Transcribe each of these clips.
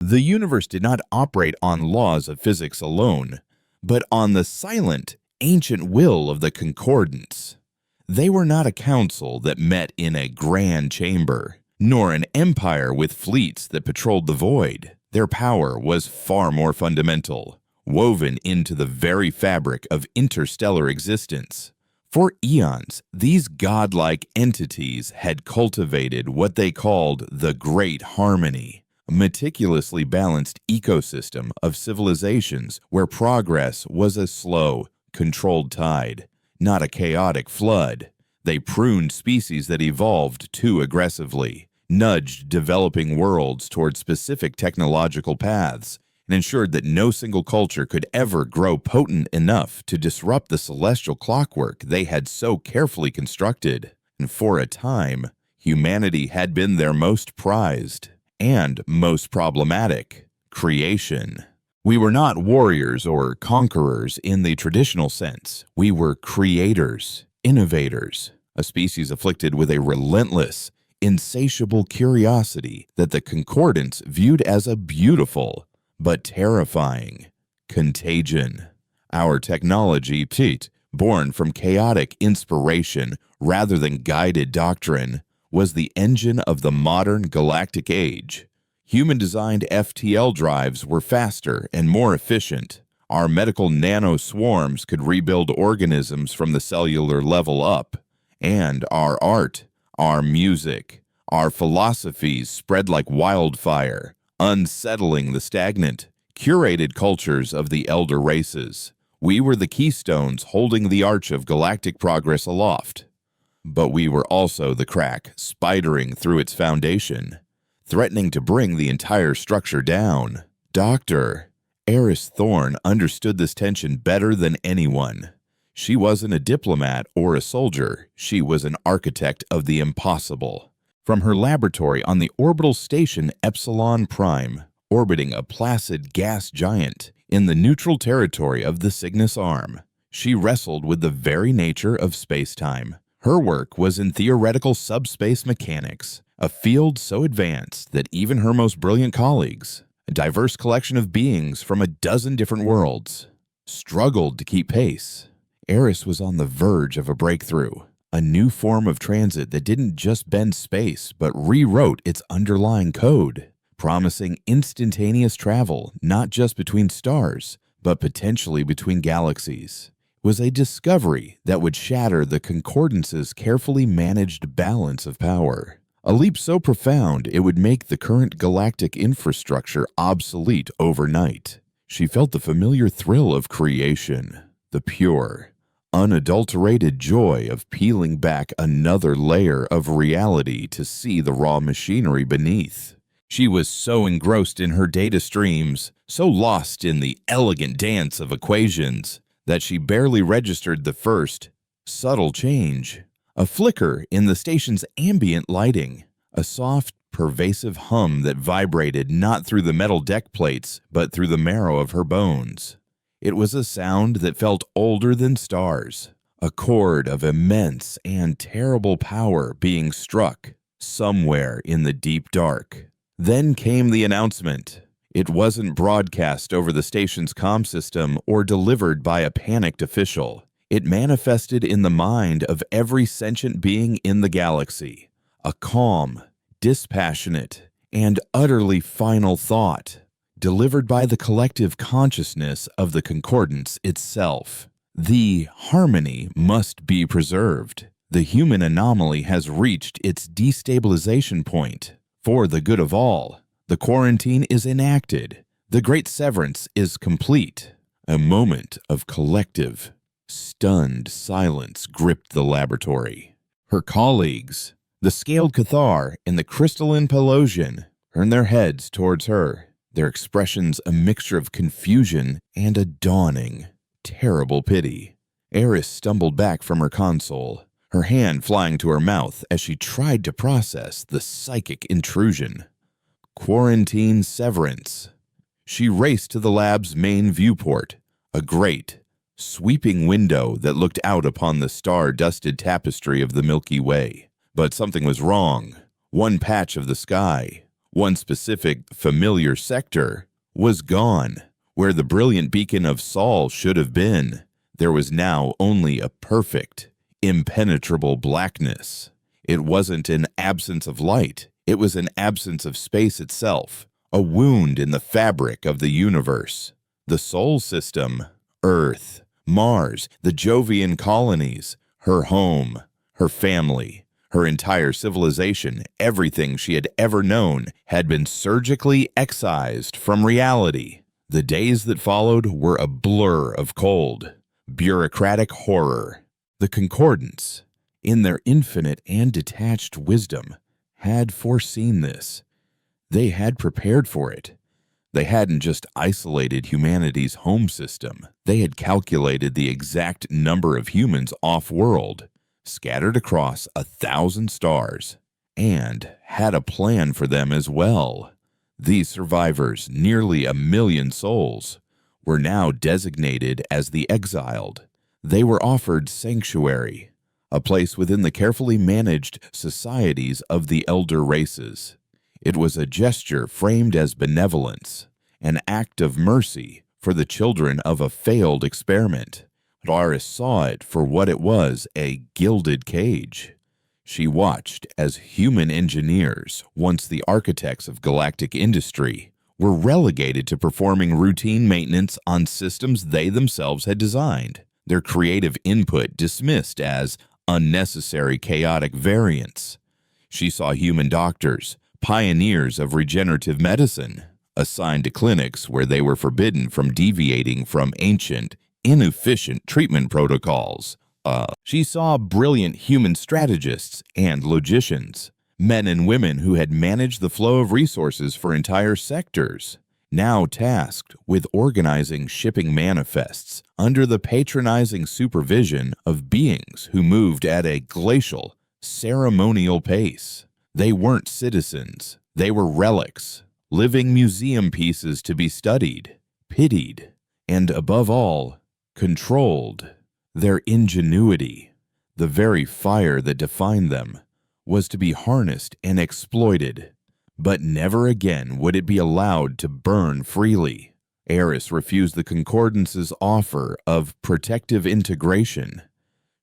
The universe did not operate on laws of physics alone, but on the silent, ancient will of the concordance. They were not a council that met in a grand chamber, nor an empire with fleets that patrolled the void. Their power was far more fundamental, woven into the very fabric of interstellar existence. For eons, these godlike entities had cultivated what they called the Great Harmony, a meticulously balanced ecosystem of civilizations where progress was a slow, controlled tide, not a chaotic flood. They pruned species that evolved too aggressively, nudged developing worlds toward specific technological paths, and ensured that no single culture could ever grow potent enough to disrupt the celestial clockwork they had so carefully constructed. And for a time, humanity had been their most prized and most problematic creation. We were not warriors or conquerors in the traditional sense. We were creators, innovators, a species afflicted with a relentless, insatiable curiosity that the concordance viewed as a beautiful but terrifying contagion. Our technology, born from chaotic inspiration rather than guided doctrine, was the engine of the modern galactic age. Human-designed FTL drives were faster and more efficient. Our medical nano-swarms could rebuild organisms from the cellular level up. And our art, our music, our philosophies spread like wildfire, unsettling the stagnant, curated cultures of the elder races. We were the keystones holding the arch of galactic progress aloft. But we were also the crack spidering through its foundation, threatening to bring the entire structure down. Dr. Eris Thorne understood this tension better than anyone. She wasn't a diplomat or a soldier. She was an architect of the impossible. From her laboratory on the orbital station Epsilon Prime, orbiting a placid gas giant in the neutral territory of the Cygnus Arm, she wrestled with the very nature of space-time. Her work was in theoretical subspace mechanics, a field so advanced that even her most brilliant colleagues, a diverse collection of beings from a dozen different worlds, struggled to keep pace. Eris was on the verge of a breakthrough, a new form of transit that didn't just bend space but rewrote its underlying code, promising instantaneous travel not just between stars, but potentially between galaxies. It was a discovery that would shatter the concordance's carefully managed balance of power. A leap so profound it would make the current galactic infrastructure obsolete overnight. She felt the familiar thrill of creation, the pure, unadulterated joy of peeling back another layer of reality to see the raw machinery beneath. She was so engrossed in her data streams, so lost in the elegant dance of equations, that she barely registered the first, subtle change. A flicker in the station's ambient lighting, a soft, pervasive hum that vibrated not through the metal deck plates, but through the marrow of her bones. It was a sound that felt older than stars, a chord of immense and terrible power being struck somewhere in the deep dark. Then came the announcement. It wasn't broadcast over the station's comm system or delivered by a panicked official. It manifested in the mind of every sentient being in the galaxy, a calm, dispassionate, and utterly final thought, delivered by the collective consciousness of the concordance itself. The harmony must be preserved. The human anomaly has reached its destabilization point. For the good of all, the quarantine is enacted. The great severance is complete. A moment of collective, stunned silence gripped the laboratory. Her colleagues, the scaled Cathar and the crystalline Pelosian, turned their heads towards her, their expressions a mixture of confusion and a dawning, terrible pity. Eris stumbled back from her console, her hand flying to her mouth as she tried to process the psychic intrusion. Quarantine severance. She raced to the lab's main viewport, a great, sweeping window that looked out upon the star-dusted tapestry of the Milky Way. But something was wrong. One patch of the sky, One specific familiar sector was gone. Where the brilliant beacon of Sol should have been, there was now only a perfect, impenetrable blackness. It wasn't an absence of light, it was an absence of space itself, a wound in the fabric of the universe. The Sol system, Earth, Mars, the Jovian colonies, her home, her family, her entire civilization, everything she had ever known, had been surgically excised from reality. The days that followed were a blur of cold, bureaucratic horror. The Concordants, in their infinite and detached wisdom, had foreseen this. They had prepared for it. They hadn't just isolated humanity's home system. They had calculated the exact number of humans off-world, scattered across 1,000 stars, and had a plan for them as well. These survivors, nearly 1 million souls, were now designated as the exiled. They were offered sanctuary, a place within the carefully managed societies of the elder races. It was a gesture framed as benevolence, an act of mercy for the children of a failed experiment. Laris saw it for what it was, a gilded cage. She watched as human engineers, once the architects of galactic industry, were relegated to performing routine maintenance on systems they themselves had designed, their creative input dismissed as unnecessary chaotic variance. She saw human doctors, pioneers of regenerative medicine, assigned to clinics where they were forbidden from deviating from ancient, inefficient treatment protocols. She saw brilliant human strategists and logicians, men and women who had managed the flow of resources for entire sectors, now tasked with organizing shipping manifests under the patronizing supervision of beings who moved at a glacial, ceremonial pace. They weren't citizens, they were relics, living museum pieces to be studied, pitied, and above all, controlled. Their ingenuity, the very fire that defined them, was to be harnessed and exploited, but never again would it be allowed to burn freely. Eris refused the Concordance's offer of protective integration.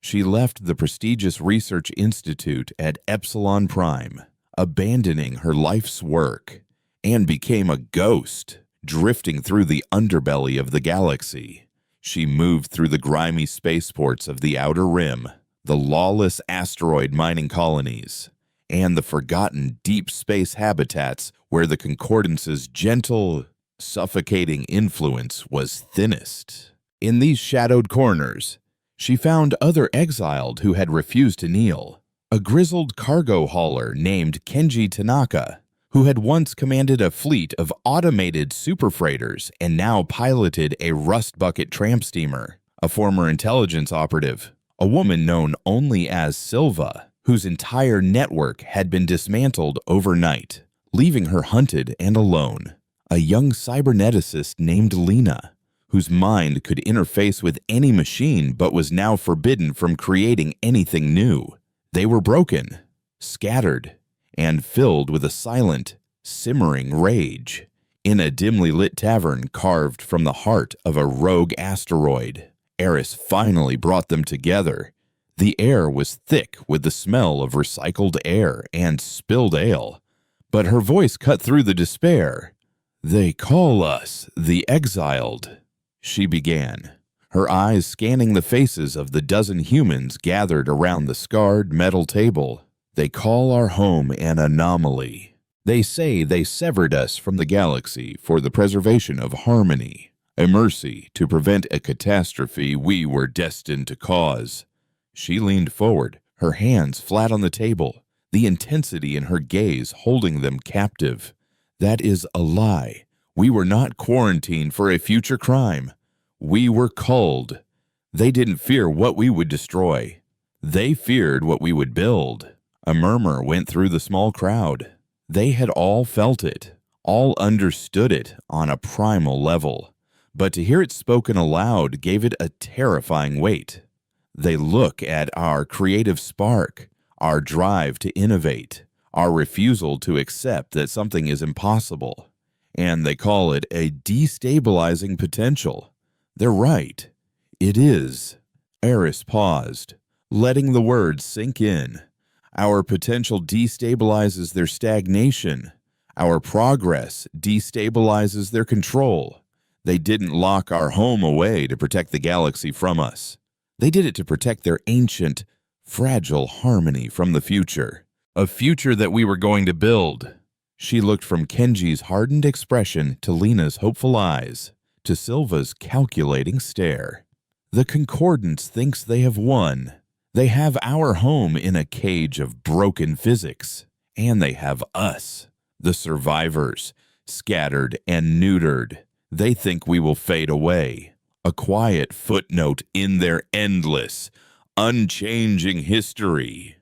She left the prestigious research institute at Epsilon Prime, abandoning her life's work, and became a ghost, drifting through the underbelly of the galaxy. She moved through the grimy spaceports of the Outer Rim, the lawless asteroid mining colonies, and the forgotten deep space habitats where the Concordance's gentle, suffocating influence was thinnest. In these shadowed corners, she found other exiled who had refused to kneel. A grizzled cargo hauler named Kenji Tanaka, who had once commanded a fleet of automated superfreighters and now piloted a rust bucket tramp steamer. A former intelligence operative, a woman known only as Silva, whose entire network had been dismantled overnight, leaving her hunted and alone. A young cyberneticist named Lena, whose mind could interface with any machine but was now forbidden from creating anything new. They were broken, scattered, and filled with a silent, simmering rage. In a dimly lit tavern carved from the heart of a rogue asteroid, Eris finally brought them together. The air was thick with the smell of recycled air and spilled ale, but her voice cut through the despair. "They call us the exiled," she began, her eyes scanning the faces of the dozen humans gathered around the scarred metal table. "They call our home an anomaly. They say they severed us from the galaxy for the preservation of harmony, a mercy to prevent a catastrophe we were destined to cause." She leaned forward, her hands flat on the table, the intensity in her gaze holding them captive. "That is a lie. We were not quarantined for a future crime. We were culled. They didn't fear what we would destroy. They feared what we would build." A murmur went through the small crowd. They had all felt it, all understood it on a primal level, but to hear it spoken aloud gave it a terrifying weight. They look at our creative spark, our drive to innovate, our refusal to accept that something is impossible. And they call it a destabilizing potential. They're right. It is. Eris paused, letting the words sink in. Our potential destabilizes their stagnation. Our progress destabilizes their control. They didn't lock our home away to protect the galaxy from us. They did it to protect their ancient, fragile harmony from the future. A future that we were going to build. She looked from Kenji's hardened expression to Lena's hopeful eyes, to Silva's calculating stare. The Concordance thinks they have won. They have our home in a cage of broken physics. And they have us, the survivors, scattered and neutered. They think we will fade away. A quiet footnote in their endless, unchanging history.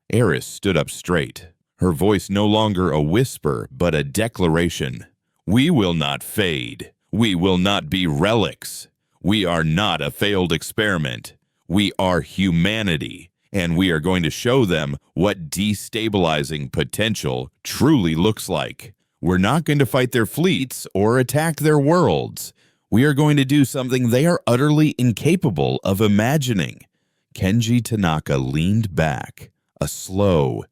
Eris stood up straight, her voice no longer a whisper but a declaration. We will not fade. We will not be relics. We are not a failed experiment. We are humanity, and we are going to show them what destabilizing potential truly looks like. We're not going to fight their fleets or attack their worlds. We are going to do something they are utterly incapable of imagining. Kenji Tanaka leaned back, a slow,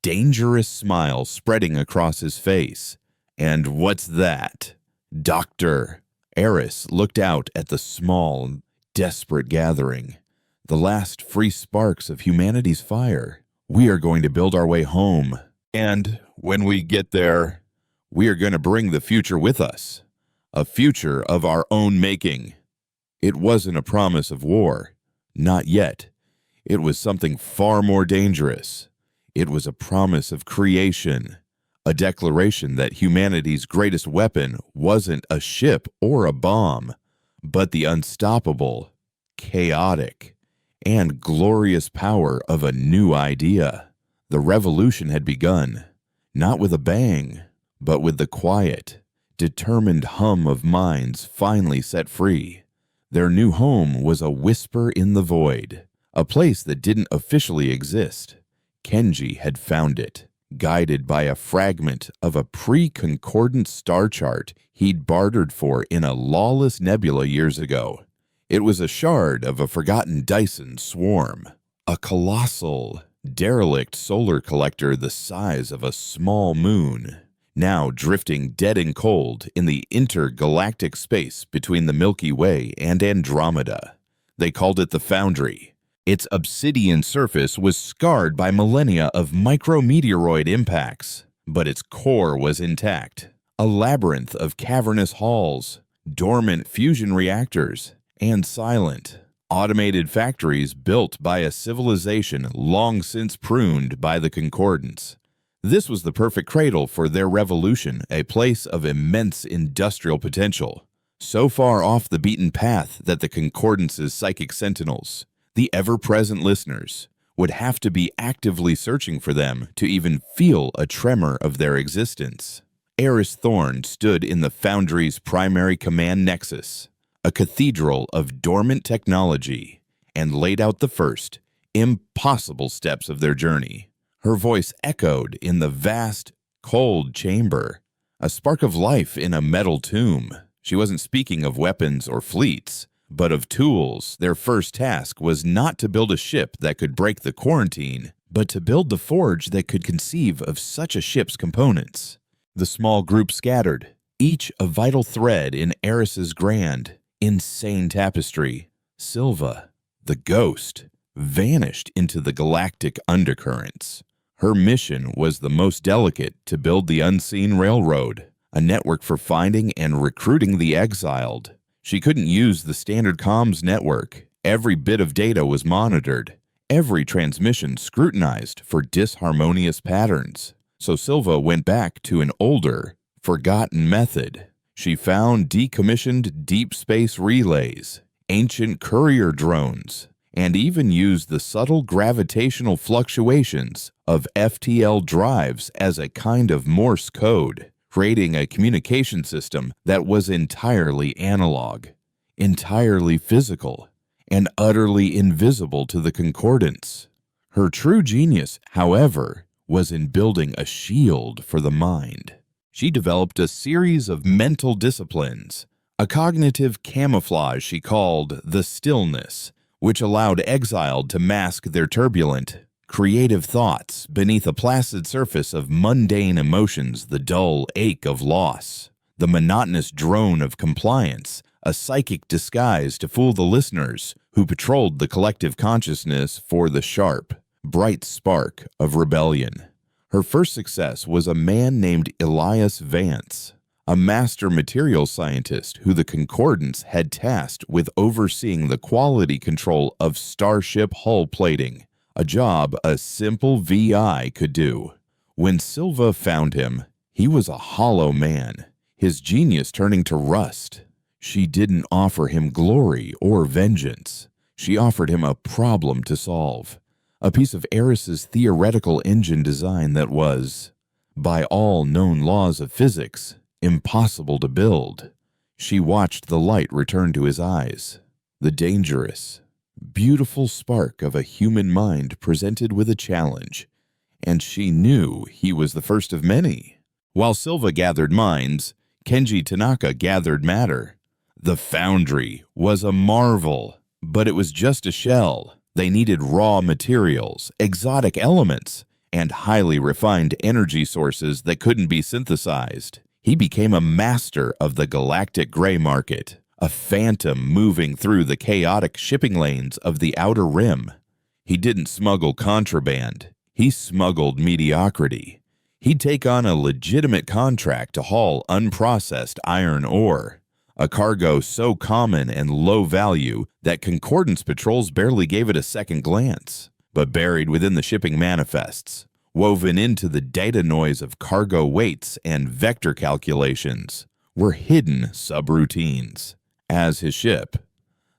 dangerous smile spreading across his face. And what's that? Doctor. Eris looked out at the small, desperate gathering, the last free sparks of humanity's fire. We are going to build our way home. And when we get there, we are going to bring the future with us. A future of our own making. It wasn't a promise of war. Not yet. It was something far more dangerous. It was a promise of creation. A declaration that humanity's greatest weapon wasn't a ship or a bomb, but the unstoppable, chaotic, and glorious power of a new idea. The revolution had begun, not with a bang, but with the quiet, determined hum of minds finally set free. Their new home was a whisper in the void, a place that didn't officially exist. Kenji had found it, guided by a fragment of a pre-concordant star chart he'd bartered for in a lawless nebula years ago. It was a shard of a forgotten Dyson swarm, a colossal, derelict solar collector the size of a small moon, now drifting dead and cold in the intergalactic space between the Milky Way and Andromeda. They called it the Foundry. Its obsidian surface was scarred by millennia of micrometeoroid impacts, but its core was intact. A labyrinth of cavernous halls, dormant fusion reactors, and silent, automated factories built by a civilization long since pruned by the Concordance. This was the perfect cradle for their revolution, a place of immense industrial potential, so far off the beaten path that the Concordance's psychic sentinels, the ever-present listeners, would have to be actively searching for them to even feel a tremor of their existence. Eris Thorn stood in the Foundry's primary command nexus, a cathedral of dormant technology, and laid out the first, impossible steps of their journey. Her voice echoed in the vast, cold chamber, a spark of life in a metal tomb. She wasn't speaking of weapons or fleets, but of tools. Their first task was not to build a ship that could break the quarantine, but to build the forge that could conceive of such a ship's components. The small group scattered, each a vital thread in Eris's grand, insane tapestry. Silva, the ghost, vanished into the galactic undercurrents. Her mission was the most delicate: to build the unseen railroad, a network for finding and recruiting the exiled. She couldn't use the standard comms network. Every bit of data was monitored, every transmission scrutinized for disharmonious patterns. So Silva went back to an older, forgotten method. She found decommissioned deep space relays, ancient courier drones, and even used the subtle gravitational fluctuations of FTL drives as a kind of Morse code, creating a communication system that was entirely analog, entirely physical, and utterly invisible to the Concordance. Her true genius, however, was in building a shield for the mind. She developed a series of mental disciplines, a cognitive camouflage she called the stillness, which allowed exiled to mask their turbulent, creative thoughts beneath a placid surface of mundane emotions, the dull ache of loss, the monotonous drone of compliance, a psychic disguise to fool the listeners who patrolled the collective consciousness for the sharp, bright spark of rebellion. Her first success was a man named Elias Vance, a master materials scientist who the Concordance had tasked with overseeing the quality control of starship hull plating, a job a simple VI could do. When Silva found him, he was a hollow man, his genius turning to rust. She didn't offer him glory or vengeance. She offered him a problem to solve, a piece of Eris's theoretical engine design that was, by all known laws of physics, impossible to build. She watched the light return to his eyes, the dangerous, beautiful spark of a human mind presented with a challenge, and she knew he was the first of many. While Silva gathered minds, Kenji Tanaka gathered matter. The foundry was a marvel, but it was just a shell. They needed raw materials, exotic elements, and highly refined energy sources that couldn't be synthesized. He became a master of the galactic gray market, a phantom moving through the chaotic shipping lanes of the outer rim. He didn't smuggle contraband. He smuggled mediocrity. He'd take on a legitimate contract to haul unprocessed iron ore, a cargo so common and low value that Concordance patrols barely gave it a second glance. But buried within the shipping manifests, woven into the data noise of cargo weights and vector calculations, were hidden subroutines. As his ship,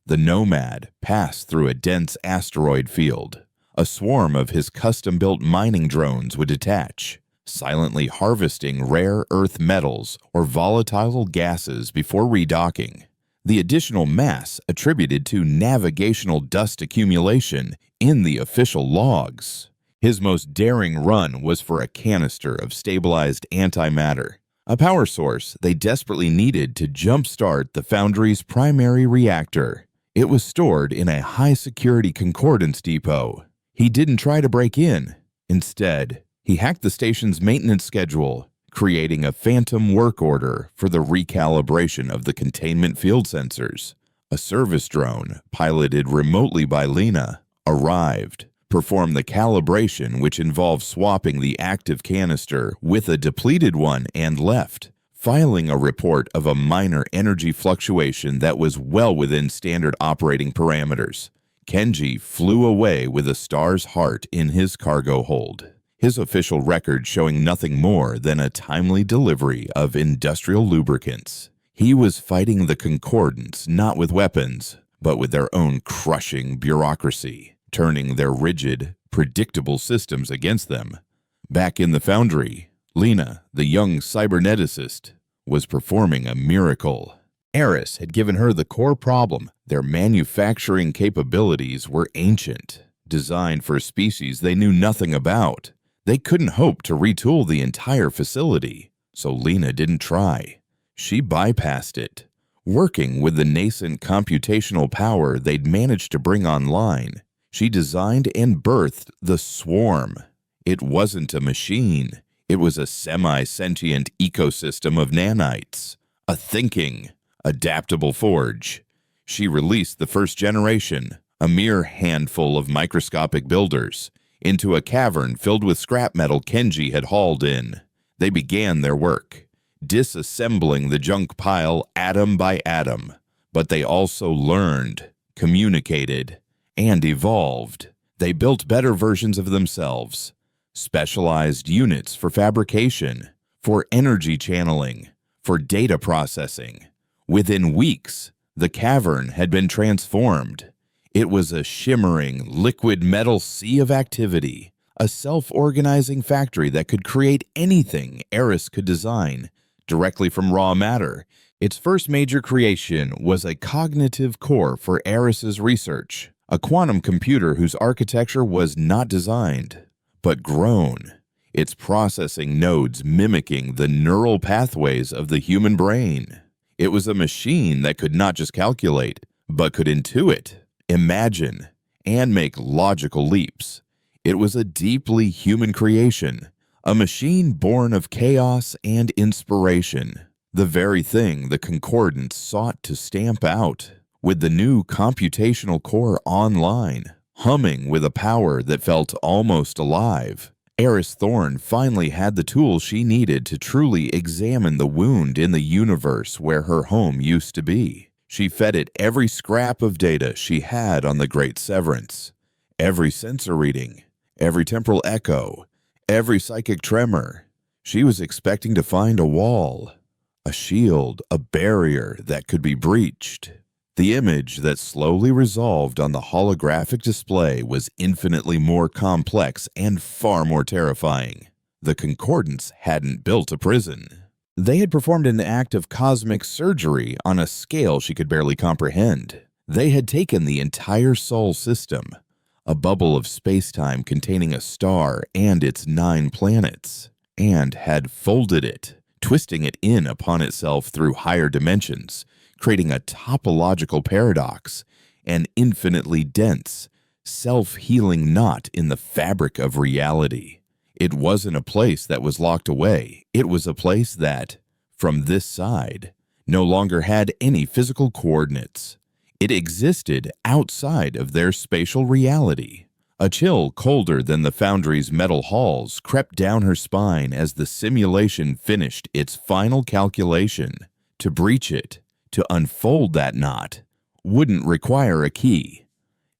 the Nomad, passed through a dense asteroid field, a swarm of his custom-built mining drones would detach, silently harvesting rare earth metals or volatile gases before redocking. The additional mass attributed to navigational dust accumulation in the official logs. His most daring run was for a canister of stabilized antimatter, a power source they desperately needed to jumpstart the Foundry's primary reactor. It was stored in a high-security Concordance depot. He didn't try to break in. Instead, he hacked the station's maintenance schedule, creating a phantom work order for the recalibration of the containment field sensors. A service drone, piloted remotely by Lena, arrived, performed the calibration, which involved swapping the active canister with a depleted one, and left, filing a report of a minor energy fluctuation that was well within standard operating parameters. Kenji flew away with a star's heart in his cargo hold, his official record showing nothing more than a timely delivery of industrial lubricants. He was fighting the Concordance not with weapons, but with their own crushing bureaucracy, turning their rigid, predictable systems against them. Back in the Foundry, Lena, the young cyberneticist, was performing a miracle. Eris had given her the core problem. Their manufacturing capabilities were ancient, designed for a species they knew nothing about. They couldn't hope to retool the entire facility, so Lena didn't try. She bypassed it, working with the nascent computational power they'd managed to bring online. She designed and birthed the Swarm. It wasn't a machine. It was a semi-sentient ecosystem of nanites, a thinking, adaptable forge. She released the first generation, a mere handful of microscopic builders, into a cavern filled with scrap metal Kenji had hauled in. They began their work, disassembling the junk pile atom by atom, but they also learned, communicated, and evolved. They built better versions of themselves, specialized units for fabrication, for energy channeling, for data processing. Within weeks, the cavern had been transformed. It was a shimmering, liquid metal sea of activity, a self-organizing factory that could create anything Eris could design directly from raw matter. Its first major creation was a cognitive core for Eris's research, a quantum computer whose architecture was not designed, but grown. its processing nodes mimicking the neural pathways of the human brain. It was a machine that could not just calculate, but could intuit, imagine, and make logical leaps. It was a deeply human creation, a machine born of chaos and inspiration, the very thing the Concordance sought to stamp out. With the new computational core online, humming with a power that felt almost alive, Eris Thorne finally had the tools she needed to truly examine the wound in the universe where her home used to be. She fed it every scrap of data she had on the Great Severance, every sensor reading, every temporal echo, every psychic tremor. She was expecting to find a wall, a shield, a barrier that could be breached. The image that slowly resolved on the holographic display was infinitely more complex and far more terrifying. The Concordance hadn't built a prison. They had performed an act of cosmic surgery on a scale she could barely comprehend. They had taken the entire Sol system, a bubble of space-time containing a star and its 9 planets, and had folded it, twisting it in upon itself through higher dimensions, creating a topological paradox, an infinitely dense, self-healing knot in the fabric of reality. It wasn't a place that was locked away. It was a place that, from this side, no longer had any physical coordinates. It existed outside of their spatial reality. A chill colder than the Foundry's metal halls crept down her spine as the simulation finished its final calculation. To breach it, to unfold that knot, wouldn't require a key.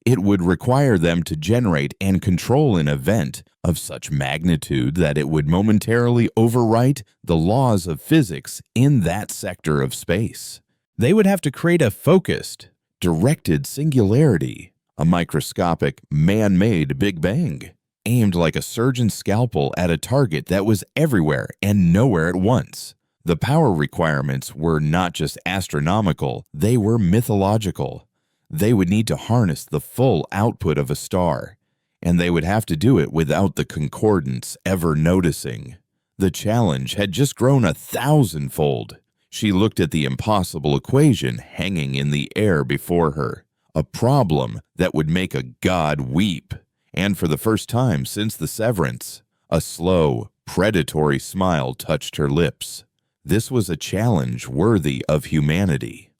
It would require them to generate and control an event of such magnitude that it would momentarily overwrite the laws of physics in that sector of space. They would have to create a focused, directed singularity, a microscopic, man-made Big Bang, aimed like a surgeon's scalpel at a target that was everywhere and nowhere at once. The power requirements were not just astronomical, they were mythological. They would need to harness the full output of a star, and they would have to do it without the Concordance ever noticing. The challenge had just grown 1,000-fold. She looked at the impossible equation hanging in the air before her, a problem that would make a god weep. And for the first time since the severance, a slow, predatory smile touched her lips. This was a challenge worthy of humanity.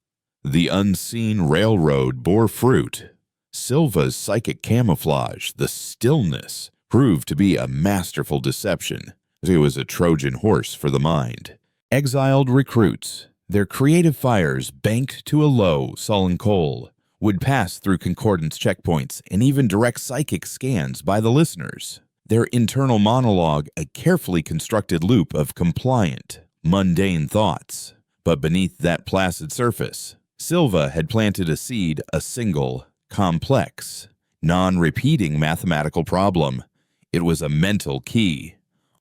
The unseen railroad bore fruit. Silva's psychic camouflage, the stillness, proved to be a masterful deception. It was a Trojan horse for the mind. Exiled recruits, their creative fires banked to a low, sullen coal, would pass through Concordance checkpoints and even direct psychic scans by the listeners. Their internal monologue a carefully constructed loop of compliant, mundane thoughts. But beneath that placid surface, Silva had planted a seed, a single, complex, non-repeating mathematical problem. It was a mental key.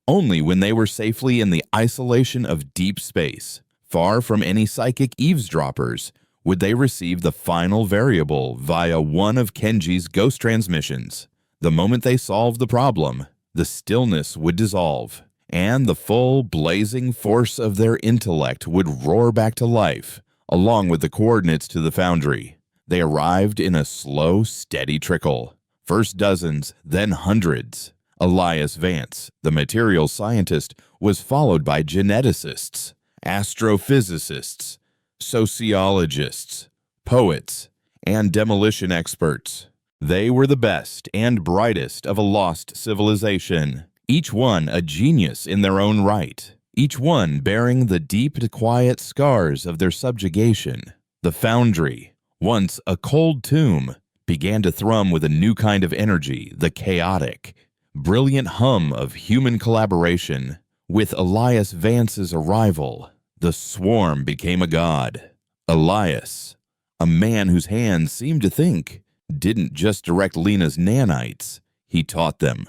Only when they were safely in the isolation of deep space, far from any psychic eavesdroppers, would they receive the final variable via one of Kenji's ghost transmissions. The moment they solved the problem, the stillness would dissolve, and the full, blazing force of their intellect would roar back to life, along with the coordinates to the Foundry. They arrived in a slow, steady trickle. First dozens, then hundreds. Elias Vance, the materials scientist, was followed by geneticists, astrophysicists, sociologists, poets, and demolition experts. They were the best and brightest of a lost civilization, each one a genius in their own right, each one bearing the deep and quiet scars of their subjugation. The Foundry, once a cold tomb, began to thrum with a new kind of energy, the chaotic, brilliant hum of human collaboration. With Elias Vance's arrival, the swarm became a god. Elias, a man whose hands seemed to think, didn't just direct Lena's nanites, he taught them.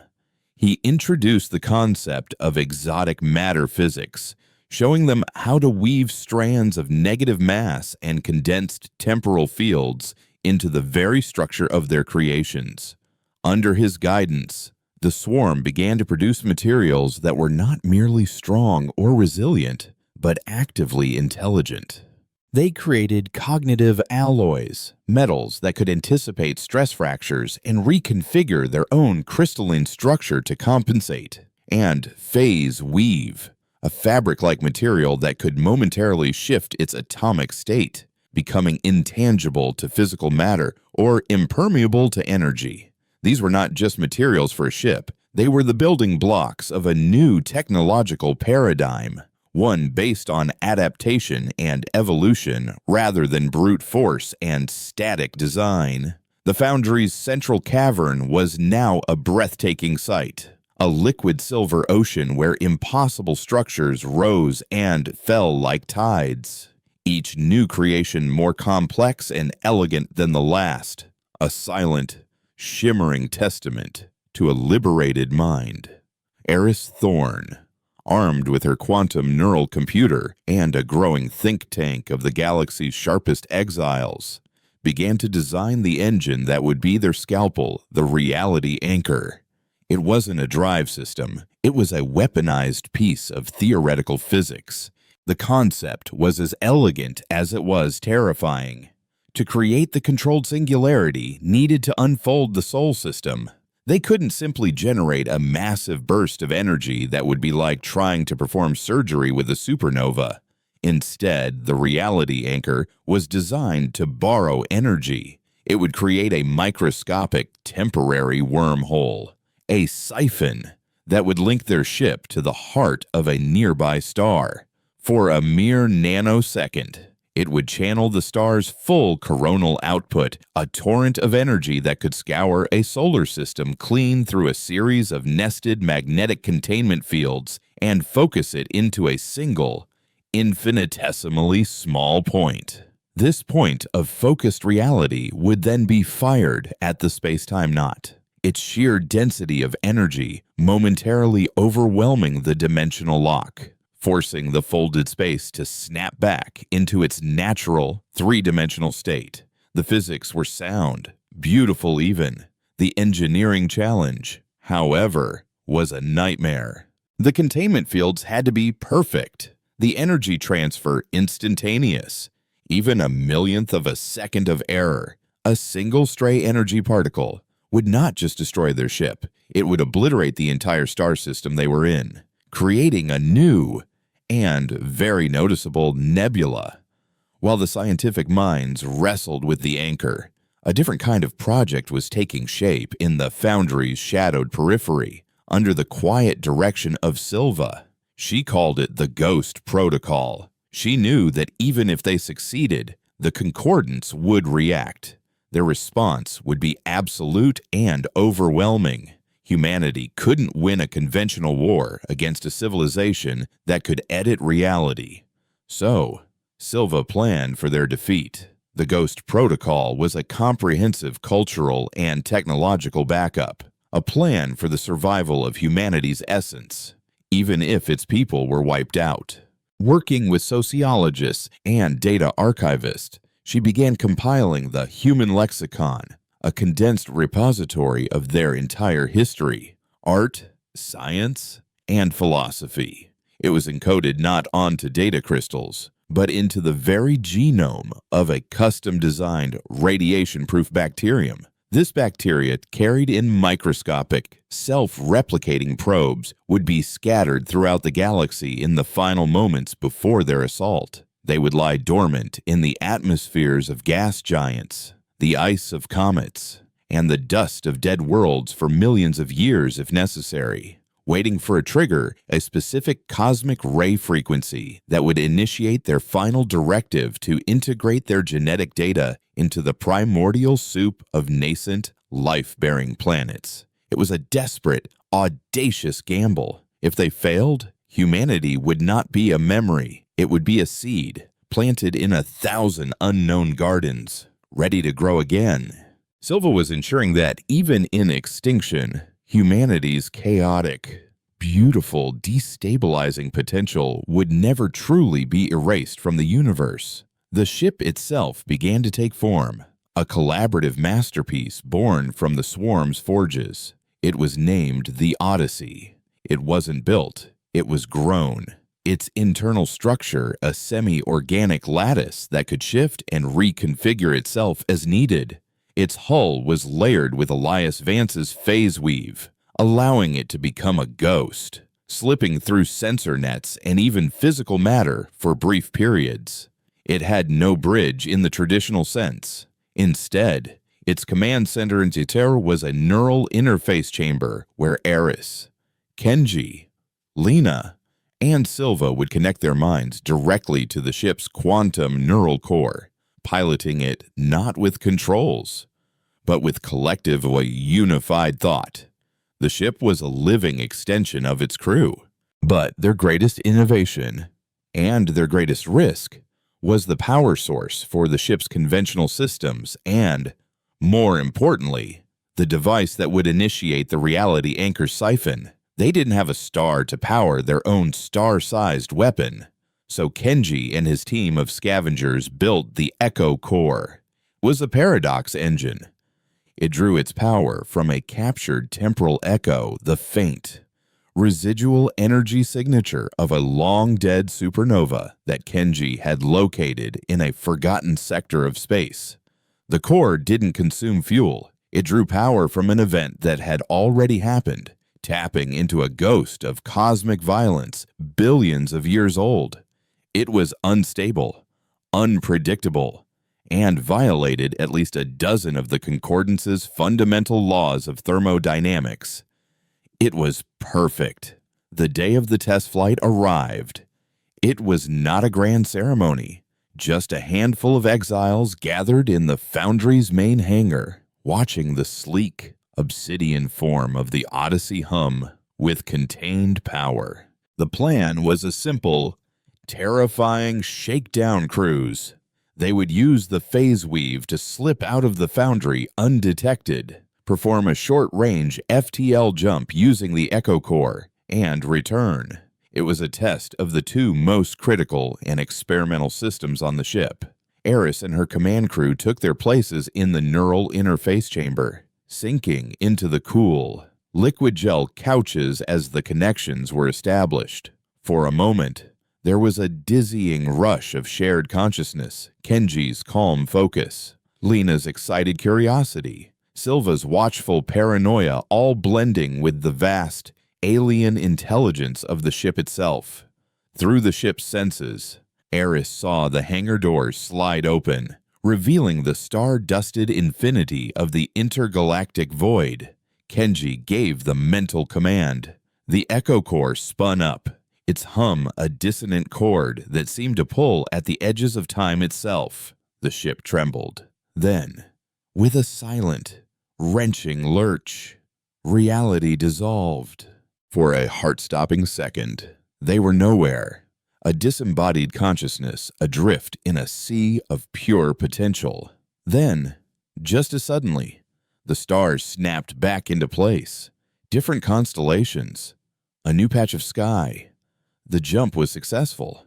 He introduced the concept of exotic matter physics, showing them how to weave strands of negative mass and condensed temporal fields into the very structure of their creations. Under his guidance, The swarm began to produce materials that were not merely strong or resilient, but actively intelligent. They created cognitive alloys, metals that could anticipate stress fractures and reconfigure their own crystalline structure to compensate, and phase weave, a fabric-like material that could momentarily shift its atomic state, becoming intangible to physical matter or impermeable to energy. These were not just materials for a ship, they were the building blocks of a new technological paradigm, one based on adaptation and evolution rather than brute force and static design. The foundry's central cavern was now a breathtaking sight, a liquid silver ocean where impossible structures rose and fell like tides, each new creation more complex and elegant than the last, a silent, shimmering testament to a liberated mind. Eris Thorne, armed with her quantum neural computer and a growing think tank of the galaxy's sharpest exiles, began to design the engine that would be their scalpel, the reality anchor. It wasn't a drive system, it was a weaponized piece of theoretical physics. The concept was as elegant as it was terrifying. To create the controlled singularity needed to unfold the soul system. They couldn't simply generate a massive burst of energy that would be like trying to perform surgery with a supernova. Instead, the reality anchor was designed to borrow energy. It would create a microscopic, temporary wormhole, a siphon that would link their ship to the heart of a nearby star. For a mere nanosecond, it would channel the star's full coronal output, a torrent of energy that could scour a solar system clean through a series of nested magnetic containment fields and focus it into a single, infinitesimally small point. This point of focused reality would then be fired at the space-time knot, its sheer density of energy momentarily overwhelming the dimensional lock, forcing the folded space to snap back into its natural three-dimensional state. The physics were sound, beautiful even. The engineering challenge, however, was a nightmare. The containment fields had to be perfect, the energy transfer instantaneous. Even a millionth of a second of error, a single stray energy particle, would not just destroy their ship, it would obliterate the entire star system they were in, creating a new and very noticeable nebula. While the scientific minds wrestled with the anchor, a different kind of project was taking shape in the Foundry's shadowed periphery, under the quiet direction of Silva. She called it the Ghost Protocol. She knew that even if they succeeded, the Concordance would react. Their response would be absolute and overwhelming. Humanity couldn't win a conventional war against a civilization that could edit reality. So, Silva planned for their defeat. The Ghost Protocol was a comprehensive cultural and technological backup, a plan for the survival of humanity's essence, even if its people were wiped out. Working with sociologists and data archivists, she began compiling the Human Lexicon, a condensed repository of their entire history, art, science, and philosophy. It was encoded not onto data crystals, but into the very genome of a custom-designed radiation-proof bacterium. This bacteria, carried in microscopic, self-replicating probes, would be scattered throughout the galaxy in the final moments before their assault. They would lie dormant in the atmospheres of gas giants, the ice of comets, and the dust of dead worlds for millions of years if necessary, waiting for a trigger, a specific cosmic ray frequency that would initiate their final directive to integrate their genetic data into the primordial soup of nascent, life-bearing planets. It was a desperate, audacious gamble. If they failed, humanity would not be a memory. It would be a seed, planted in 1,000 unknown gardens, ready to grow again. Silva was ensuring that even in extinction, humanity's chaotic, beautiful, destabilizing potential would never truly be erased from the universe. The ship itself began to take form, a collaborative masterpiece born from the swarm's forges. It was named the Odyssey. It wasn't built, it was grown. Its internal structure a semi-organic lattice that could shift and reconfigure itself as needed. Its hull was layered with Elias Vance's phase weave, allowing it to become a ghost, slipping through sensor nets and even physical matter for brief periods. It had no bridge in the traditional sense. Instead, its command center in Titer was a neural interface chamber where Eris, Kenji, Lena, and Silva would connect their minds directly to the ship's quantum neural core, piloting it not with controls, but with collective or unified thought. The ship was a living extension of its crew. But their greatest innovation, and their greatest risk, was the power source for the ship's conventional systems and, more importantly, the device that would initiate the reality anchor siphon. They didn't have a star to power their own star-sized weapon, so Kenji and his team of scavengers built the Echo Core. It was a paradox engine. It drew its power from a captured temporal echo, the faint, residual energy signature of a long-dead supernova that Kenji had located in a forgotten sector of space. The core didn't consume fuel. It drew power from an event that had already happened, tapping into a ghost of cosmic violence billions of years old. It was unstable, unpredictable, and violated at least a dozen of the Concordance's fundamental laws of thermodynamics. It was perfect. The day of the test flight arrived. It was not a grand ceremony, just a handful of exiles gathered in the Foundry's main hangar, watching the sleek, obsidian form of the Odyssey hum with contained power. The plan was a simple, terrifying shakedown cruise. They would use the phase weave to slip out of the Foundry undetected, perform a short-range FTL jump using the Echo Core, and return. It was a test of the two most critical and experimental systems on the ship. Eris and her command crew took their places in the neural interface chamber, sinking into the cool, liquid gel couches as the connections were established. For a moment, there was a dizzying rush of shared consciousness, Kenji's calm focus, Lena's excited curiosity, Silva's watchful paranoia, all blending with the vast, alien intelligence of the ship itself. Through the ship's senses, Eris saw the hangar doors slide open, revealing the star-dusted infinity of the intergalactic void. Kenji gave the mental command. The Echo Core spun up, its hum a dissonant chord that seemed to pull at the edges of time itself. The ship trembled. Then, with a silent, wrenching lurch, reality dissolved. For a heart-stopping second, they were nowhere. A disembodied consciousness adrift in a sea of pure potential. Then, just as suddenly, the stars snapped back into place. Different constellations. A new patch of sky. The jump was successful.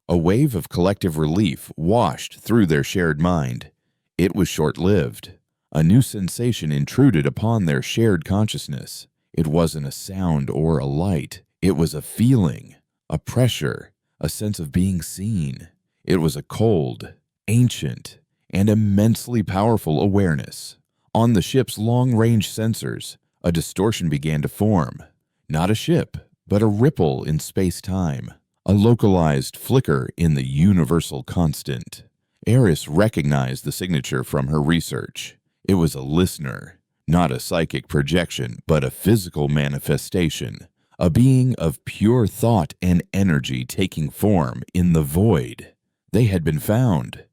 A wave of collective relief washed through their shared mind. It was short-lived. A new sensation intruded upon their shared consciousness. It wasn't a sound or a light. It was a feeling, a pressure, a sense of being seen. It was a cold, ancient, and immensely powerful awareness. On the ship's long-range sensors, a distortion began to form. Not a ship, but a ripple in space-time, a localized flicker in the universal constant. Eris recognized the signature from her research. It was a listener, not a psychic projection, but a physical manifestation, a being of pure thought and energy taking form in the void. They had been found.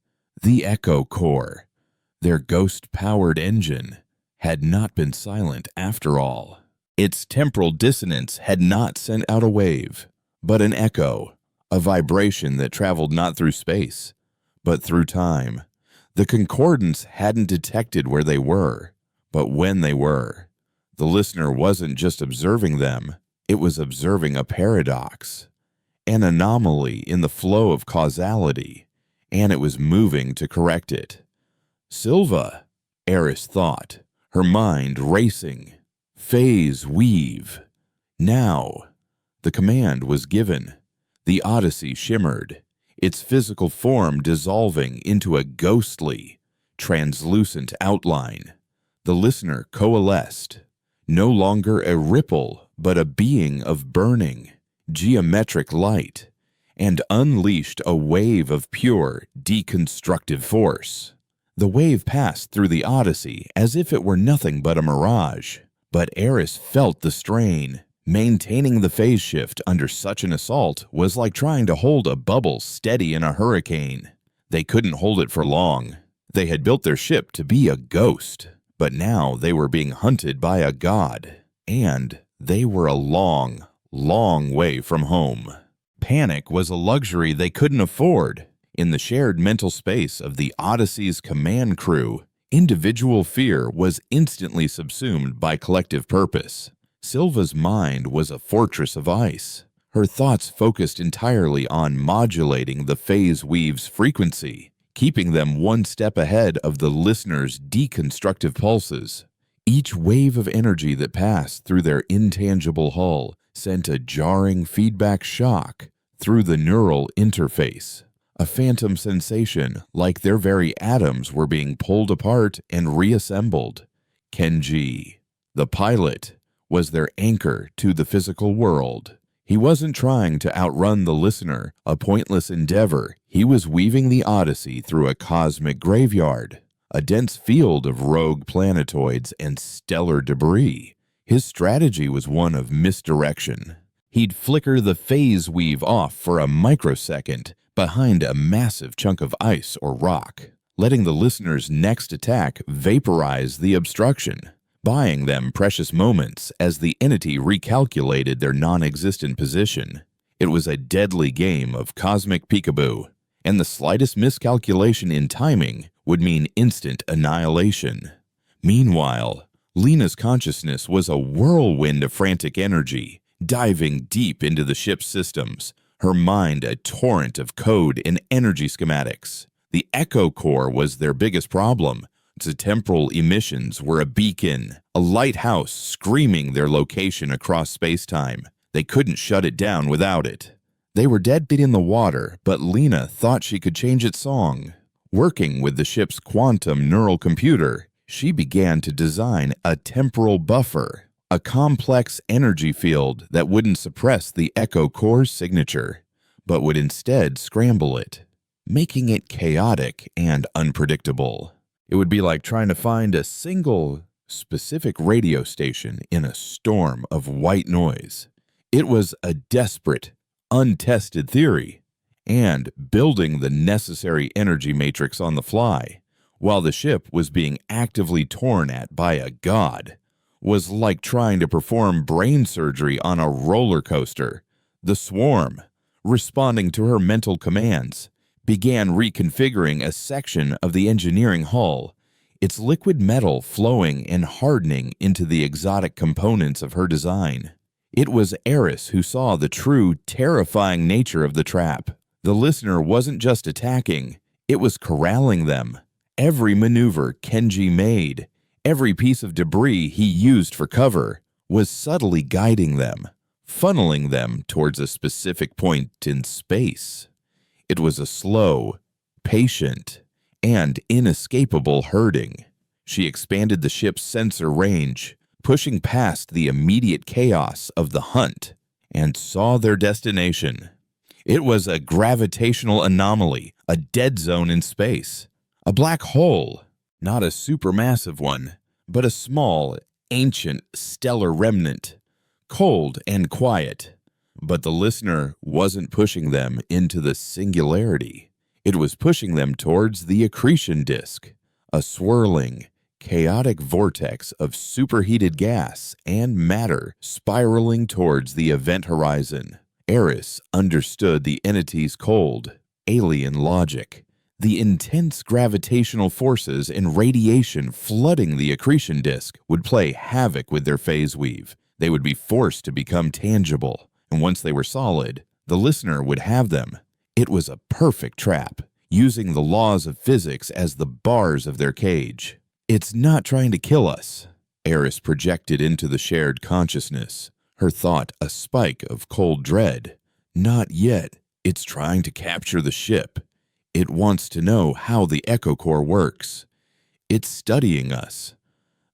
The Echo Core, their ghost-powered engine, had not been silent after all. Its temporal dissonance had not sent out a wave, but an echo, a vibration that traveled not through space, but through time. The concordance hadn't detected where they were, but when they were. The listener wasn't just observing them, it was observing a paradox, an anomaly in the flow of causality, and it was moving to correct it. Silva, Eris thought, her mind racing, Phase weave. Now, the command was given. The Odyssey shimmered, its physical form dissolving into a ghostly, translucent outline. The listener coalesced, no longer a ripple, but a being of burning, geometric light, and unleashed a wave of pure, deconstructive force. The wave passed through the Odyssey as if it were nothing but a mirage, but Eris felt the strain. Maintaining the phase shift under such an assault was like trying to hold a bubble steady in a hurricane. They couldn't hold it for long. They had built their ship to be a ghost, but now they were being hunted by a god, and they were a long, long way from home. Panic was a luxury they couldn't afford. In the shared mental space of the Odyssey's command crew, individual fear was instantly subsumed by collective purpose. Silva's mind was a fortress of ice. Her thoughts focused entirely on modulating the phase weave's frequency, keeping them one step ahead of the listener's deconstructive pulses. Each wave of energy that passed through their intangible hull sent a jarring feedback shock through the neural interface, a phantom sensation like their very atoms were being pulled apart and reassembled. Kenji, the pilot, was their anchor to the physical world. He wasn't trying to outrun the listener, a pointless endeavor. He was weaving the Odyssey through a cosmic graveyard, a dense field of rogue planetoids and stellar debris. His strategy was one of misdirection. He'd flicker the phase weave off for a microsecond behind a massive chunk of ice or rock, letting the listener's next attack vaporize the obstruction, buying them precious moments as the entity recalculated their non-existent position. It was a deadly game of cosmic peekaboo, and the slightest miscalculation in timing would mean instant annihilation. Meanwhile, Lena's consciousness was a whirlwind of frantic energy, diving deep into the ship's systems, her mind a torrent of code and energy schematics. The echo core was their biggest problem. The temporal emissions were a beacon, a lighthouse screaming their location across space-time. They couldn't shut it down without it. They were deadbeat in the water, but Lena thought she could change its song. Working with the ship's quantum neural computer, she began to design a temporal buffer, a complex energy field that wouldn't suppress the echo core's signature, but would instead scramble it, making it chaotic and unpredictable. It would be like trying to find a single specific radio station in a storm of white noise. It was a desperate, untested theory, and building the necessary energy matrix on the fly, while the ship was being actively torn at by a god, was like trying to perform brain surgery on a roller coaster. The swarm, responding to her mental commands, began reconfiguring a section of the engineering hull, its liquid metal flowing and hardening into the exotic components of her design. It was Eris who saw the true, terrifying nature of the trap. The listener wasn't just attacking, it was corralling them. Every maneuver Kenji made, every piece of debris he used for cover, was subtly guiding them, funneling them towards a specific point in space. It was a slow, patient, and inescapable herding. She expanded the ship's sensor range, pushing past the immediate chaos of the hunt, and saw their destination. It was a gravitational anomaly, a dead zone in space, a black hole, not a supermassive one, but a small, ancient, stellar remnant, cold and quiet. But the listener wasn't pushing them into the singularity. It was pushing them towards the accretion disk, a swirling, chaotic vortex of superheated gas and matter spiraling towards the event horizon. Eris understood the entity's cold, alien logic. The intense gravitational forces and radiation flooding the accretion disk would play havoc with their phase weave. They would be forced to become tangible, and once they were solid, the listener would have them. It was a perfect trap, using the laws of physics as the bars of their cage. "It's not trying to kill us," Eris projected into the shared consciousness, her thought a spike of cold dread. Not yet. It's trying to capture the ship. It wants to know how the Echo Core works. It's studying us.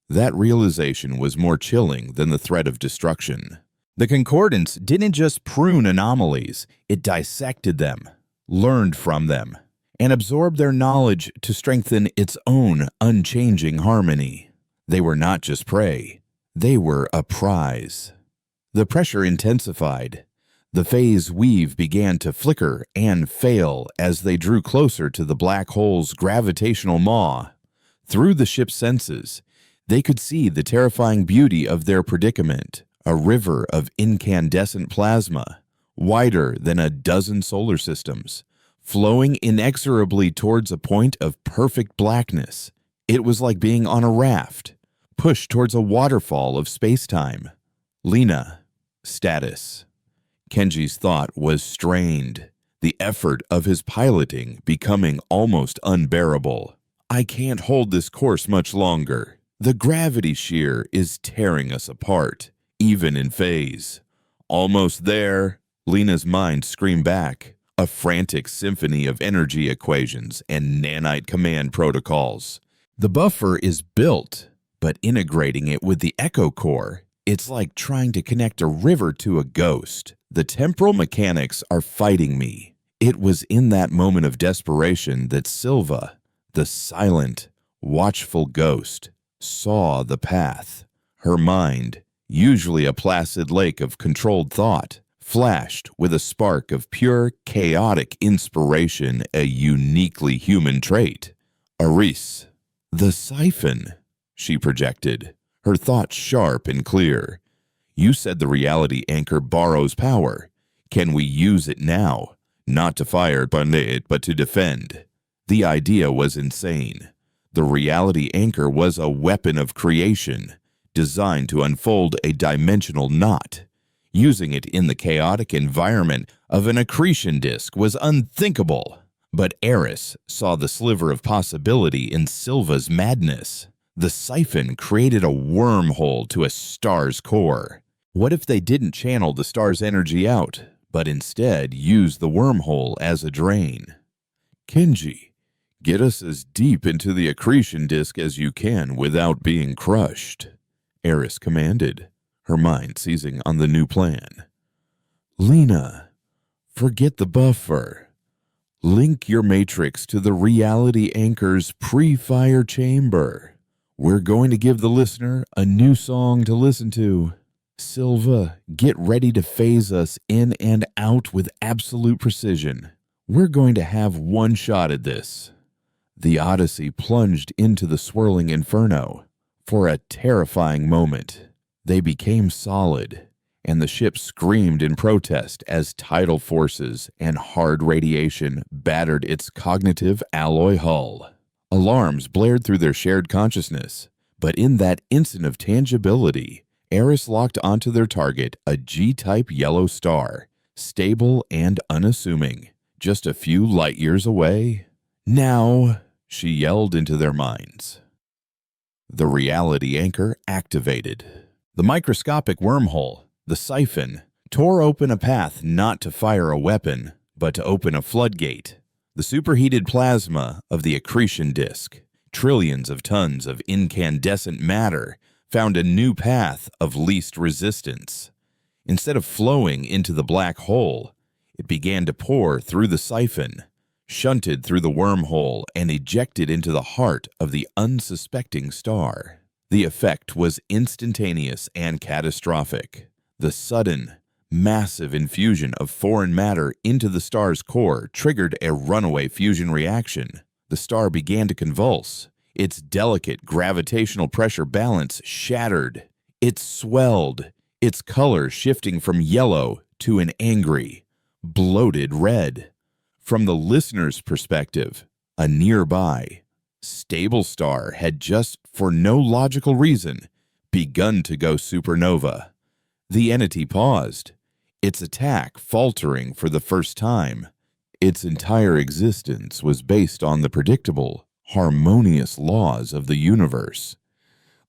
That realization was more chilling than the threat of destruction. The Concordance didn't just prune anomalies, it dissected them, learned from them, and absorbed their knowledge to strengthen its own unchanging harmony. They were not just prey, they were a prize. The pressure intensified. The phase weave began to flicker and fail as they drew closer to the black hole's gravitational maw. Through the ship's senses, they could see the terrifying beauty of their predicament, a river of incandescent plasma, wider than a dozen solar systems, flowing inexorably towards a point of perfect blackness. It was like being on a raft, pushed towards a waterfall of space-time. Lena. Status. Kenji's thought was strained, the effort of his piloting becoming almost unbearable. I can't hold this course much longer. The gravity shear is tearing us apart, even in phase. Almost there, Lena's mind screamed back, a frantic symphony of energy equations and nanite command protocols. The buffer is built, but integrating it with the Echo Core, it's like trying to connect a river to a ghost. The temporal mechanics are fighting me. It was in that moment of desperation that Silva, the silent, watchful ghost, saw the path. Her mind, usually a placid lake of controlled thought, flashed with a spark of pure, chaotic inspiration, a uniquely human trait. Aris. The siphon, she projected, her thoughts sharp and clear. You said the reality anchor borrows power. Can we use it now? Not to fire it, but to defend. The idea was insane. The reality anchor was a weapon of creation, designed to unfold a dimensional knot. Using it in the chaotic environment of an accretion disk was unthinkable. But Eris saw the sliver of possibility in Silva's madness. The siphon created a wormhole to a star's core. What if they didn't channel the star's energy out, but instead used the wormhole as a drain? Kenji, get us as deep into the accretion disk as you can without being crushed, Eris commanded, her mind seizing on the new plan. Lena, forget the buffer. Link your matrix to the reality anchor's pre-fire chamber. We're going to give the listener a new song to listen to. Silva, get ready to phase us in and out with absolute precision. We're going to have one shot at this. The Odyssey plunged into the swirling inferno. For a terrifying moment, they became solid, and the ship screamed in protest as tidal forces and hard radiation battered its cognitive alloy hull. Alarms blared through their shared consciousness, but in that instant of tangibility, Eris locked onto their target a G-type yellow star, stable and unassuming, just a few light years away. Now, she yelled into their minds. The reality anchor activated. The microscopic wormhole, the siphon, tore open a path not to fire a weapon, but to open a floodgate. The superheated plasma of the accretion disk, trillions of tons of incandescent matter, found a new path of least resistance. Instead of flowing into the black hole, it began to pour through the siphon, shunted through the wormhole, and ejected into the heart of the unsuspecting star. The effect was instantaneous and catastrophic. The sudden, massive infusion of foreign matter into the star's core triggered a runaway fusion reaction. The star began to convulse. Its delicate gravitational pressure balance shattered. It swelled, its color shifting from yellow to an angry, bloated red. From the listener's perspective, a nearby, stable star had just, for no logical reason, begun to go supernova. The entity paused, its attack faltering for the first time. Its entire existence was based on the predictable, harmonious laws of the universe.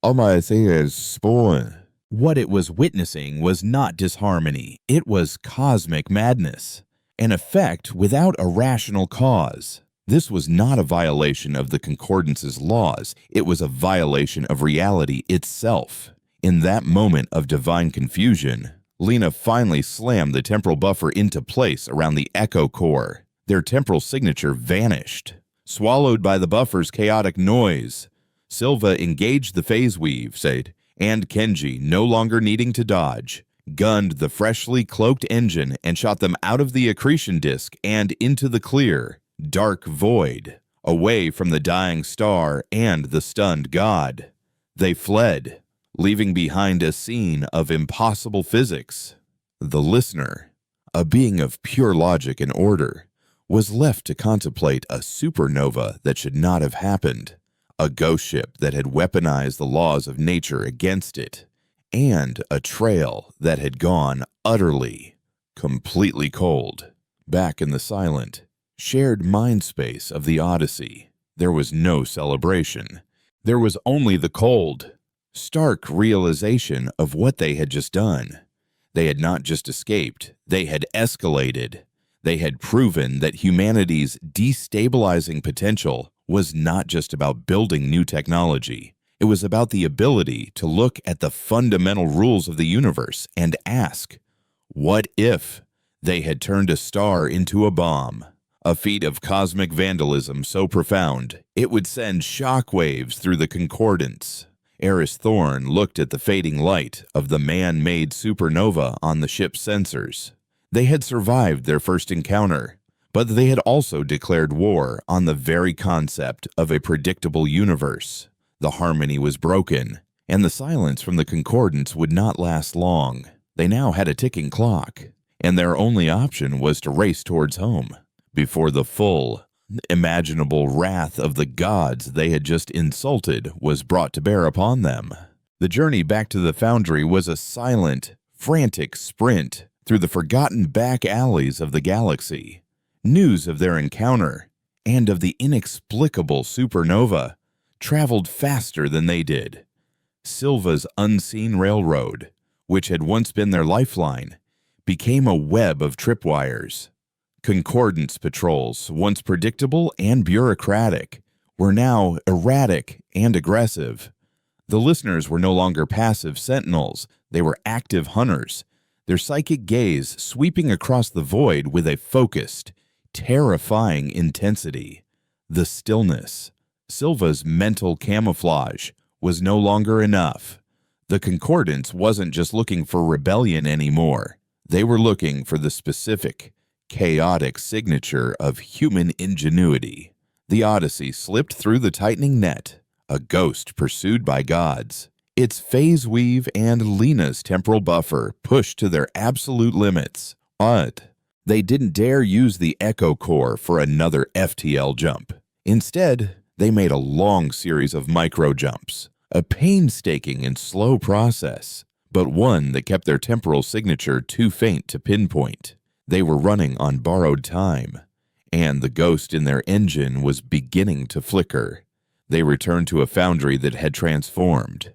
All I see is spawn. What it was witnessing was not disharmony, it was cosmic madness, an effect without a rational cause. This was not a violation of the Concordance's laws, it was a violation of reality itself. In that moment of divine confusion, Lena finally slammed the temporal buffer into place around the echo core. Their temporal signature vanished, swallowed by the buffer's chaotic noise. Silva engaged the phase weave, said, and Kenji, no longer needing to dodge, gunned the freshly cloaked engine and shot them out of the accretion disk and into the clear, dark void, away from the dying star and the stunned god. They fled, leaving behind a scene of impossible physics. The listener, a being of pure logic and order, was left to contemplate a supernova that should not have happened, a ghost ship that had weaponized the laws of nature against it, and a trail that had gone utterly, completely cold. Back in the silent, shared mind space of the Odyssey, there was no celebration. There was only the cold, stark realization of what they had just done. They had not just escaped, they had escalated. They had proven that humanity's destabilizing potential was not just about building new technology. It was about the ability to look at the fundamental rules of the universe and ask, what if they had turned a star into a bomb? A feat of cosmic vandalism so profound, it would send shockwaves through the Concordance. Eris Thorne looked at the fading light of the man-made supernova on the ship's sensors. They had survived their first encounter, but they had also declared war on the very concept of a predictable universe. The harmony was broken, and the silence from the Concordance would not last long. They now had a ticking clock, and their only option was to race towards home, before the full, imaginable wrath of the gods they had just insulted was brought to bear upon them. The journey back to the Foundry was a silent, frantic sprint through the forgotten back alleys of the galaxy. News of their encounter and of the inexplicable supernova traveled faster than they did. Silva's unseen railroad, which had once been their lifeline, became a web of tripwires. Concordance patrols, once predictable and bureaucratic, were now erratic and aggressive. The listeners were no longer passive sentinels, they were active hunters, their psychic gaze sweeping across the void with a focused, terrifying intensity. The stillness, Silva's mental camouflage, was no longer enough. The Concordance wasn't just looking for rebellion anymore. They were looking for the specific, chaotic signature of human ingenuity. The Odyssey slipped through the tightening net, a ghost pursued by gods. Its phase weave and Lena's temporal buffer pushed to their absolute limits. They didn't dare use the echo core for another FTL jump. Instead, they made a long series of micro jumps, a painstaking and slow process, but one that kept their temporal signature too faint to pinpoint. They were running on borrowed time, and the ghost in their engine was beginning to flicker. They returned to a foundry that had transformed.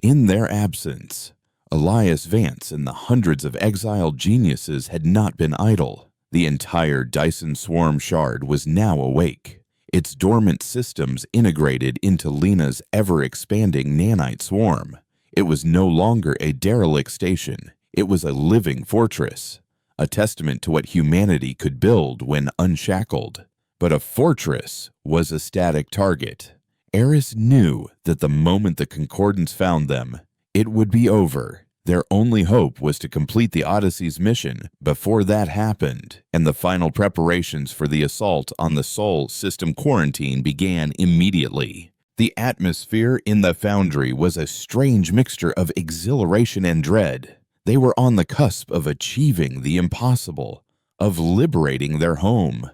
In their absence, Elias Vance and the hundreds of exiled geniuses had not been idle. The entire Dyson Swarm shard was now awake, its dormant systems integrated into Lena's ever-expanding nanite swarm. It was no longer a derelict station, it was a living fortress, a testament to what humanity could build when unshackled. But a fortress was a static target. Eris knew that the moment the Concordance found them, it would be over. Their only hope was to complete the Odyssey's mission before that happened, and the final preparations for the assault on the Sol system quarantine began immediately. The atmosphere in the Foundry was a strange mixture of exhilaration and dread. They were on the cusp of achieving the impossible, of liberating their home.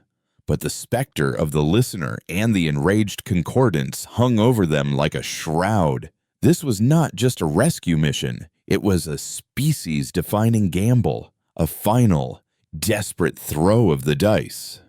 But the specter of the listener and the enraged Concordance hung over them like a shroud. This was not just a rescue mission, it was a species-defining gamble, a final, desperate throw of the dice.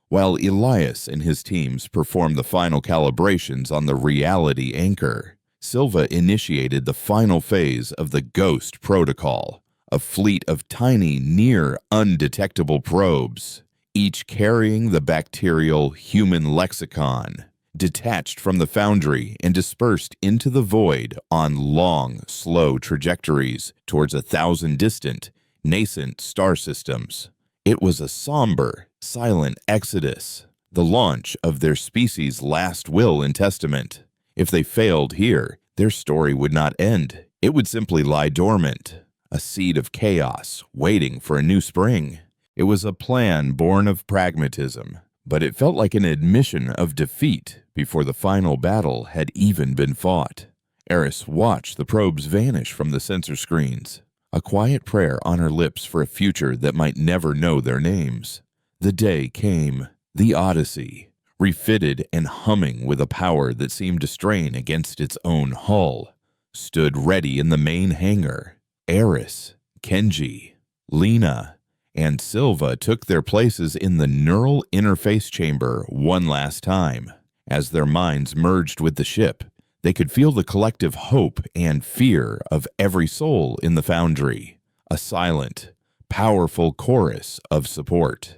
While Elias and his teams performed the final calibrations on the reality anchor, Silva initiated the final phase of the Ghost Protocol, a fleet of tiny, near-undetectable probes, each carrying the bacterial human lexicon, detached from the Foundry and dispersed into the void on long, slow trajectories towards 1,000 distant, nascent star systems. It was a somber, silent exodus, the launch of their species' last will and testament. If they failed here, their story would not end. It would simply lie dormant, a seed of chaos waiting for a new spring. It was a plan born of pragmatism, but it felt like an admission of defeat before the final battle had even been fought. Eris watched the probes vanish from the sensor screens, a quiet prayer on her lips for a future that might never know their names. The day came, the Odyssey, refitted and humming with a power that seemed to strain against its own hull, stood ready in the main hangar. Eris, Kenji, Lena, and Silva took their places in the neural interface chamber one last time. As their minds merged with the ship, they could feel the collective hope and fear of every soul in the Foundry, a silent, powerful chorus of support.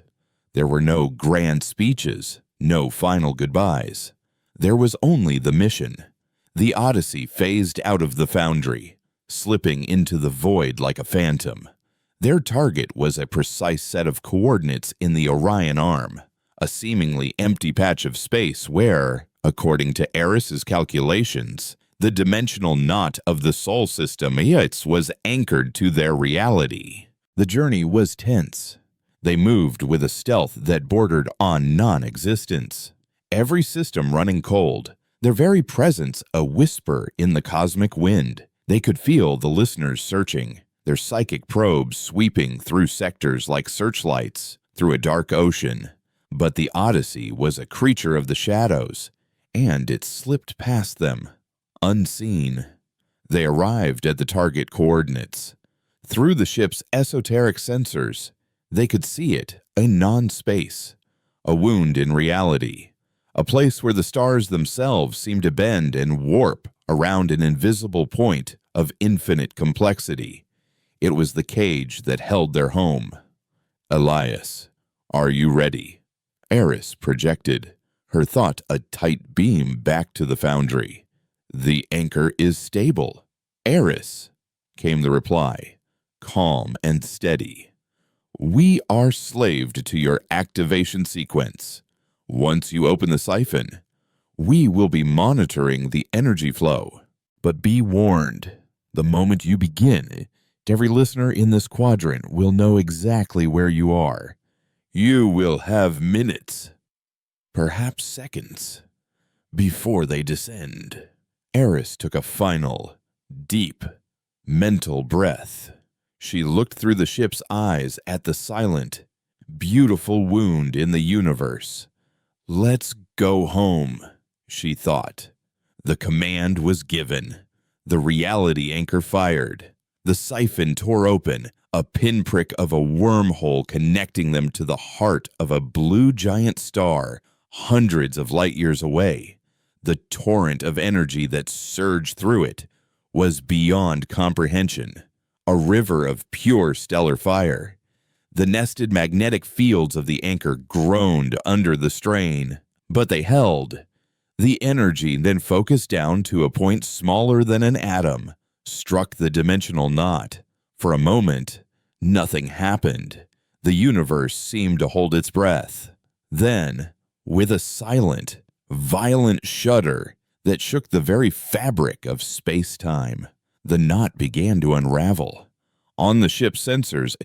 There were no grand speeches, no final goodbyes. There was only the mission. The Odyssey phased out of the Foundry, slipping into the void like a phantom. Their target was a precise set of coordinates in the Orion Arm, a seemingly empty patch of space where, according to Eris's calculations, the dimensional knot of the Sol system was anchored to their reality. The journey was tense. They moved with a stealth that bordered on non-existence. Every system running cold, their very presence a whisper in the cosmic wind. They could feel the listeners searching, their psychic probes sweeping through sectors like searchlights through a dark ocean. But the Odyssey was a creature of the shadows, and it slipped past them, unseen. They arrived at the target coordinates. Through the ship's esoteric sensors, they could see it, a non-space, a wound in reality, a place where the stars themselves seemed to bend and warp around an invisible point of infinite complexity. It was the cage that held their home. Elias, are you ready? Eris projected, her thought a tight beam back to the Foundry. The anchor is stable. Eris, came the reply, calm and steady. We are slaved to your activation sequence. Once you open the siphon, we will be monitoring the energy flow. But be warned, the moment you begin, every listener in this quadrant will know exactly where you are. You will have minutes, perhaps seconds, before they descend. Eris took a final, deep, mental breath. She looked through the ship's eyes at the silent, beautiful wound in the universe. Let's go home, she thought. The command was given. The reality anchor fired. The siphon tore open, a pinprick of a wormhole connecting them to the heart of a blue giant star hundreds of light years away. The torrent of energy that surged through it was beyond comprehension, a river of pure stellar fire. The nested magnetic fields of the anchor groaned under the strain, but they held. The energy then focused down to a point smaller than an atom, struck the dimensional knot. For a moment, nothing happened. The universe seemed to hold its breath. Then, with a silent, violent shudder that shook the very fabric of space-time, the knot began to unravel. On the ship's sensors,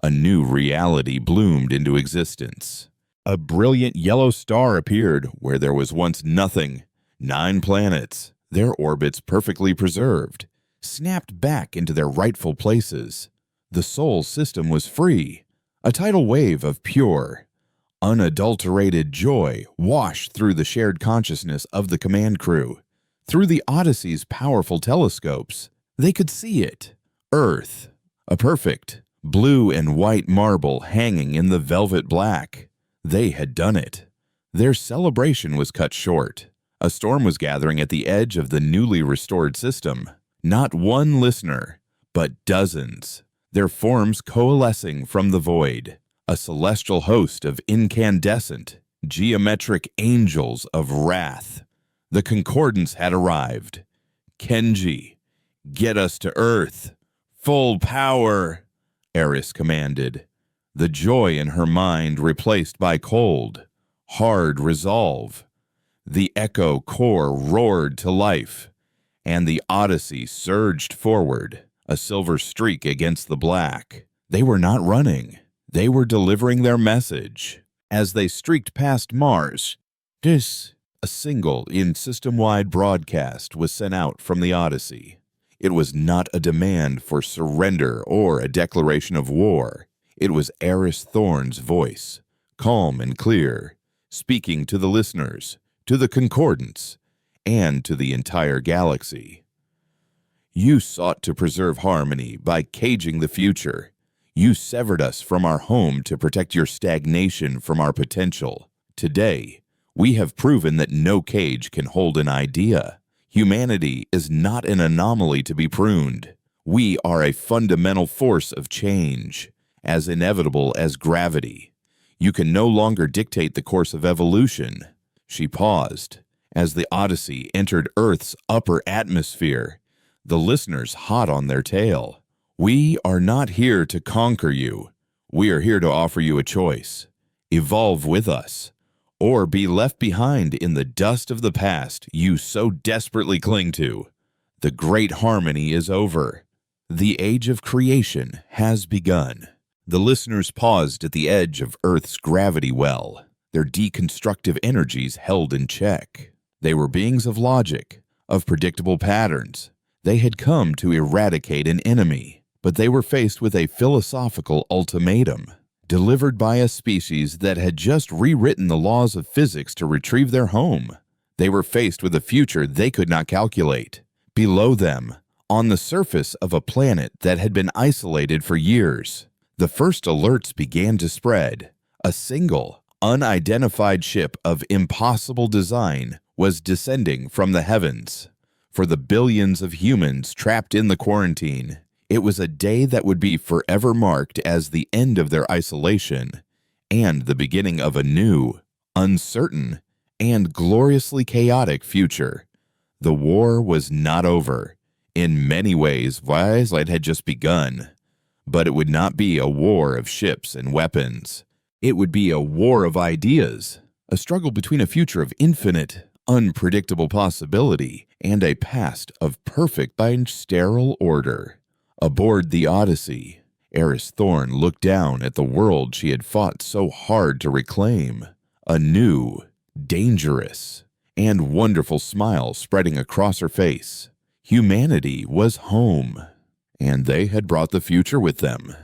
a new reality bloomed into existence. A brilliant yellow star appeared where there was once nothing. 9 planets, their orbits perfectly preserved, snapped back into their rightful places. The Sol system was free. A tidal wave of pure, unadulterated joy washed through the shared consciousness of the command crew. Through the Odyssey's powerful telescopes, they could see it. Earth, a perfect blue and white marble hanging in the velvet black. They had done it. Their celebration was cut short. A storm was gathering at the edge of the newly restored system. Not one listener, but dozens, their forms coalescing from the void. A celestial host of incandescent, geometric angels of wrath. The concordance had arrived. Kenji, get us to Earth. Full power, Eris commanded, the joy in her mind replaced by cold, hard resolve. The Echo core roared to life, and the Odyssey surged forward, a silver streak against the black. They were not running. They were delivering their message. As they streaked past Mars, a single in-system-wide broadcast was sent out from the Odyssey. It was not a demand for surrender or a declaration of war. It was Eris Thorn's voice, calm and clear, speaking to the listeners, to the concordance, and to the entire galaxy. You sought to preserve harmony by caging the future. You severed us from our home to protect your stagnation from our potential. Today, we have proven that no cage can hold an idea. Humanity is not an anomaly to be pruned. We are a fundamental force of change, as inevitable as gravity. You can no longer dictate the course of evolution. She paused. As the Odyssey entered Earth's upper atmosphere, the listeners hot on their tail. We are not here to conquer you. We are here to offer you a choice. Evolve with us, or be left behind in the dust of the past you so desperately cling to. The great harmony is over. The age of creation has begun. The listeners paused at the edge of Earth's gravity well, their deconstructive energies held in check. They were beings of logic, of predictable patterns. They had come to eradicate an enemy, but they were faced with a philosophical ultimatum, delivered by a species that had just rewritten the laws of physics to retrieve their home. They were faced with a future they could not calculate. Below them, on the surface of a planet that had been isolated for years, the first alerts began to spread. A single, unidentified ship of impossible design was descending from the heavens. For the billions of humans trapped in the quarantine, it was a day that would be forever marked as the end of their isolation and the beginning of a new, uncertain, and gloriously chaotic future. The war was not over. In many ways, Twilight had just begun. But it would not be a war of ships and weapons. It would be a war of ideas, a struggle between a future of infinite, unpredictable possibility and a past of perfect but sterile order. Aboard the Odyssey, Eris Thorn looked down at the world she had fought so hard to reclaim. A new, dangerous, and wonderful smile spreading across her face. Humanity was home, and they had brought the future with them.